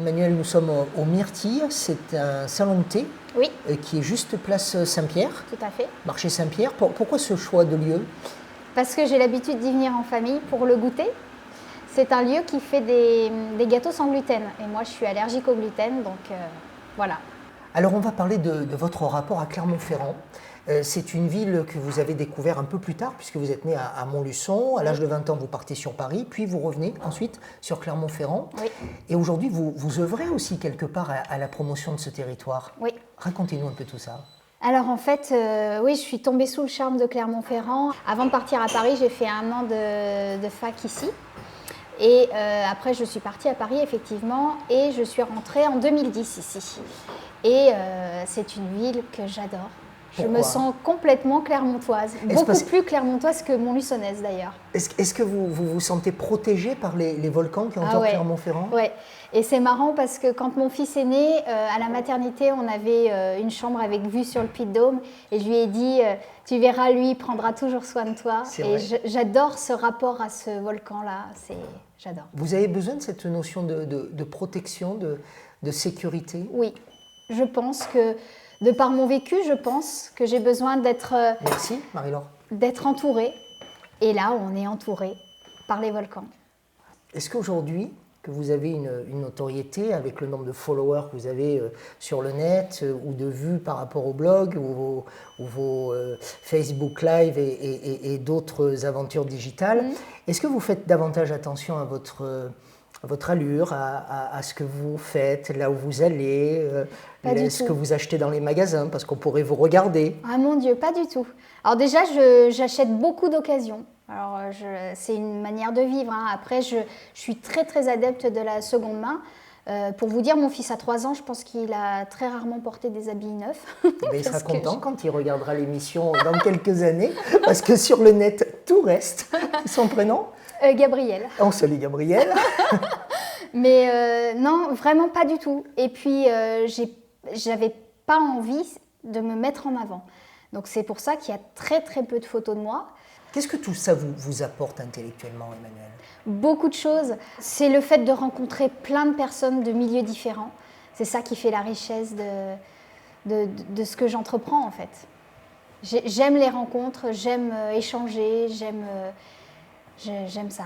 Emmanuel, nous sommes au Myrtille, c'est un salon de thé Oui, qui est juste place Saint-Pierre, tout à fait. marché Saint-Pierre. Pourquoi ce choix de lieu? Parce que j'ai l'habitude d'y venir en famille pour le goûter. C'est un lieu qui fait des gâteaux sans gluten. Et moi, je suis allergique au gluten, donc voilà. Alors on va parler de votre rapport à Clermont-Ferrand. C'est une ville que vous avez découvert un peu plus tard, puisque vous êtes né à Montluçon. À l'âge de 20 ans, vous partez sur Paris, puis vous revenez ensuite sur Clermont-Ferrand. Oui. Et aujourd'hui, vous œuvrez aussi quelque part à la promotion de ce territoire. Oui. Racontez-nous un peu tout ça. Alors en fait, oui, je suis tombée sous le charme de Clermont-Ferrand. Avant de partir à Paris, j'ai fait 1 an de fac ici. Et après, je suis partie à Paris, effectivement, et je suis rentrée en 2010 ici. Et c'est une ville que j'adore. Je me sens complètement clermontoise, beaucoup plus clermontoise que montluçonnaise d'ailleurs. Est-ce que vous sentez protégée par les volcans qui entourent Clermont-Ferrand? Oui, et c'est marrant parce que quand mon fils est né, à la maternité, on avait une chambre avec vue sur le Puy-de-Dôme et je lui ai dit, tu verras, lui, il prendra toujours soin de toi. Et j'adore ce rapport à ce volcan-là, j'adore. Vous avez besoin de cette notion de protection, de sécurité? Oui, je pense que, de par mon vécu, je pense que j'ai besoin d'être... Merci, Marie-Laure. D'être entourée. Et là, on est entouré par les volcans. Est-ce qu'aujourd'hui, que vous avez une notoriété avec le nombre de followers que vous avez sur le net ou de vues par rapport au blog ou vos Facebook Live et d'autres aventures digitales, est-ce que vous faites davantage attention à votre allure, à ce que vous faites, là où vous allez, ce que vous achetez dans les magasins, parce qu'on pourrait vous regarder? Ah mon Dieu, pas du tout. Alors déjà, j'achète beaucoup d'occasions. Alors c'est une manière de vivre, hein. Après, je suis très très adepte de la seconde main. Pour vous dire, mon fils a 3 ans, je pense qu'il a très rarement porté des habits neufs. Il sera content quand il regardera l'émission dans quelques années, parce que sur le net, tout reste. Son prénom? Gabriel. On salue Gabriel. Mais non, vraiment pas du tout. Et puis, j'avais pas envie de me mettre en avant. Donc c'est pour ça qu'il y a très très peu de photos de moi. Qu'est-ce que tout ça vous apporte intellectuellement, Emmanuel? Beaucoup de choses. C'est le fait de rencontrer plein de personnes de milieux différents. C'est ça qui fait la richesse de ce que j'entreprends en fait. J'aime les rencontres, j'aime échanger, j'aime ça.